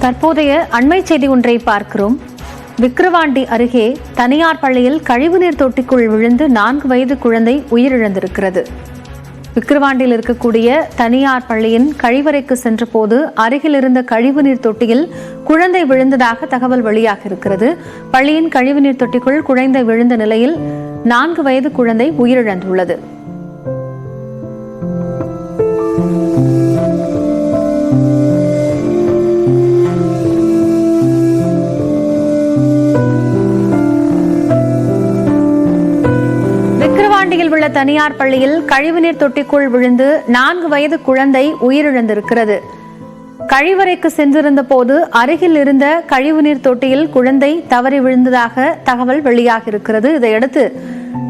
தற்போதைய அண்மை செய்தி ஒன்றை பார்க்கிறோம். விக்கிரவாண்டி அருகே தனியார் பள்ளியில் கழிவுநீர் தொட்டிக்குள் விழுந்து 4 வயது குழந்தை உயிரிழந்திருக்கிறது. விக்கிரவாண்டியில் இருக்கக்கூடிய தனியார் பள்ளியின் கழிவறைக்கு சென்றபோது அருகில் இருந்த கழிவுநீர் தொட்டியில் குழந்தை விழுந்ததாக தகவல் வெளியாகியிருக்கிறது. பள்ளியின் கழிவுநீர் தொட்டிக்குள் குழந்தை விழுந்த நிலையில் 4 வயது குழந்தை உயிரிழந்துள்ளது. விக்கிரவாண்டியில் உள்ள தனியார் பள்ளியில் கழிவுநீர் தொட்டிக்குள் விழுந்து 4 வயது குழந்தை உயிரிழந்திருக்கிறது. கழிவறைக்கு சென்றிருந்த போது அருகில் இருந்த கழிவுநீர் தொட்டியில் குழந்தை தவறி விழுந்ததாக தகவல் வெளியாகியிருக்கிறது. இதையடுத்து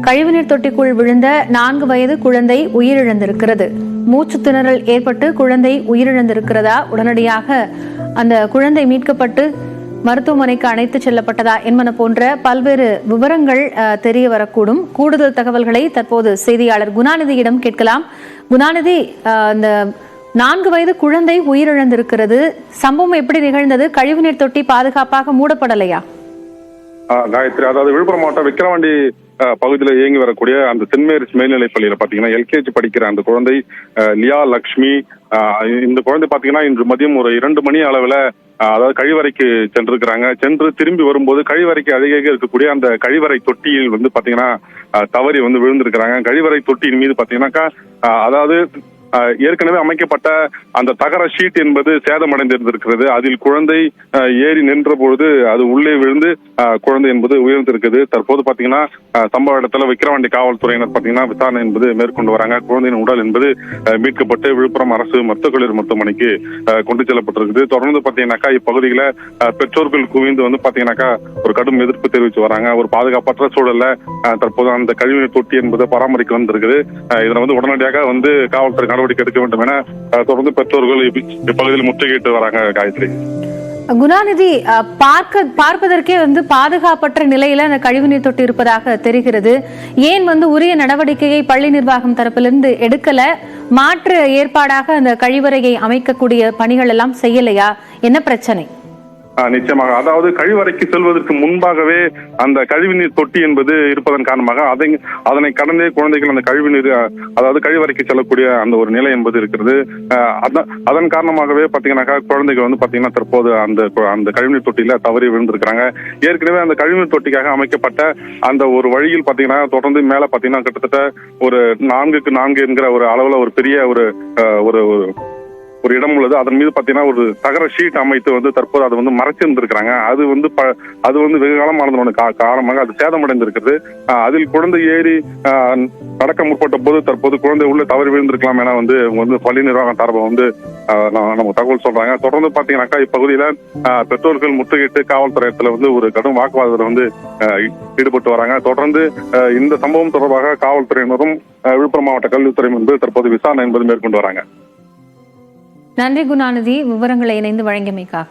கழிவுநீர் தொட்டிக்குள் விழுந்த 4 வயது குழந்தை உயிரிழந்திருக்கிறது. மூச்சு திணறல் ஏற்பட்டு குழந்தை உயிரிழந்திருக்கிறதா, உடனடியாக அந்த குழந்தை மீட்கப்பட்டு மருத்துவமனைக்கு அழைத்து செல்லப்பட்டதா என்பன போன்ற பல்வேறு விவரங்கள் தெரிய வரக்கூடும். கூடுதல் தகவல்களை தற்போது செய்தியாளர் குணாநிதியிடம் கேட்கலாம். குணாநிதி, இந்த 4 வயது குழந்தை உயிரிழந்திருக்கிறது. சம்பவம் எப்படி நிகழ்ந்தது? கழிவுநீர் தொட்டி பாதுகாப்பாக மூடப்படலையா? காயத்ரி, அதாவது விழுப்புரம் மாவட்டம் விக்கிரவாண்டி பகுதியில் இயங்கி வரக்கூடிய அந்த சென்ட் மேரிஸ் மேல்நிலைப் பள்ளியில பாத்தீங்கன்னா எல்கேஜி படிக்கிற அந்த குழந்தை லியா லக்ஷ்மி. இந்த குழந்தை பாத்தீங்கன்னா இன்று மதியம் ஒரு 2 மணி அளவுல அதாவது கழிவறைக்கு சென்றிருக்கிறாங்க. சென்று திரும்பி வரும்போது கழிவறைக்கு அருகே இருக்கக்கூடிய அந்த கழிவறை தொட்டியில் வந்து பாத்தீங்கன்னா தவறி வந்து விழுந்திருக்கிறாங்க. கழிவறை தொட்டியின் மீது பாத்தீங்கன்னாக்கா அதாவது ஏற்கனவே அமைக்கப்பட்ட அந்த தகர ஷீட் என்பது சேதமடைந்திருந்திருக்கிறது. அதில் குழந்தை ஏறி நின்ற பொழுது அது உள்ளே விழுந்து குழந்தை என்பது உயர்ந்திருக்குது. தற்போது பாத்தீங்கன்னா சம்பவ இடத்துல விக்கிரவாண்டி காவல்துறையினர் பாத்தீங்கன்னா விசாரணை என்பது மேற்கொண்டு வராங்க. குழந்தையின் உடல் என்பது மீட்கப்பட்டு விழுப்புரம் அரசு மருத்துவக் கல்லூரி மருத்துவமனைக்கு கொண்டு செல்லப்பட்டிருக்குது. தொடர்ந்து பாத்தீங்கன்னாக்கா இப்பகுதியில பெற்றோர்கள் குவிந்து வந்து பாத்தீங்கன்னாக்கா ஒரு கடும் எதிர்ப்பு தெரிவித்து வராங்க. ஒரு பாதுகாப்பற்ற சூழல்ல தற்போது அந்த கழிவுநீர் தொட்டி என்பது பராமரிக்க வந்திருக்குது. இதனை வந்து உடனடியாக வந்து காவல்துறை நடவடிக்கை எடுக்க வேண்டும் என தொடர்ந்து பெற்றோர்கள் இப்பகுதியில் முற்றுகையிட்டு வராங்க. காயத்ரி, குணாநிதி, பார்ப்பதற்கே வந்து பாதுகாப்பற்ற நிலையில அந்த கழிவுநீர் தொட்டி இருப்பதாக தெரிகிறது. ஏன் வந்து உரிய நடவடிக்கையை பள்ளி நிர்வாகம் தரப்பிலிருந்து எடுக்கல? மாற்று ஏற்பாடாக அந்த கழிவறையை அமைக்கக்கூடிய பணிகள் எல்லாம் செய்யலையா? என்ன பிரச்சனை? நிச்சயமாக, அதாவது கழிவறைக்கு செல்வதற்கு முன்பாகவே அந்த கழிவுநீர் தொட்டி என்பது இருப்பதன் காரணமாக அதனை கடந்தே குழந்தைகள் அந்த கழிவுநீர் அதாவது கழிவறைக்கு செல்லக்கூடிய அந்த ஒரு நிலை என்பது இருக்கிறது. அதன் காரணமாகவே பாத்தீங்கன்னாக்கா குழந்தைகள் வந்து பாத்தீங்கன்னா தற்போது அந்த கழிவுநீர் தொட்டியில தவறி விழுந்திருக்கிறாங்க. ஏற்கனவே அந்த கழிவுநீர் தொட்டிக்காக அமைக்கப்பட்ட அந்த ஒரு வழியில் பாத்தீங்கன்னா தொடர்ந்து மேல பாத்தீங்கன்னா கிட்டத்தட்ட ஒரு 4x4 என்கிற ஒரு அளவுல ஒரு பெரிய ஒரு இடம் உள்ளது. அதன் மீது பாத்தீங்கன்னா ஒரு தகர ஷீட் அமைத்து வந்து தற்போது அதை வந்து மறைச்சிருந்திருக்கிறாங்க. அது வந்து வெகு காலமானதோட காரணமாக அது சேதமடைந்திருக்கிறது. அதில் குழந்தை ஏறி நடக்க முற்பட்ட போது தற்போது குழந்தை உள்ள தவறி விழுந்திருக்கலாம் என வந்து பள்ளி நிர்வாகம் சார்பாக வந்து நமக்கு தகவல் சொல்றாங்க. தொடர்ந்து பாத்தீங்கன்னாக்கா இப்பகுதியில பெற்றோர்கள் முற்றுகையிட்டு காவல்துறையத்துல வந்து ஒரு கடும் வாக்குவாதத்தில் வந்து ஈடுபட்டு வராங்க. தொடர்ந்து இந்த சம்பவம் தொடர்பாக காவல்துறையினரும் விழுப்புரம் மாவட்ட கல்வித்துறை என்பது தற்போது விசாரணை என்பது மேற்கொண்டு வராங்க. நன்றி குணாநிதி, விவரங்களை இணைந்து வழங்கியமைக்காக.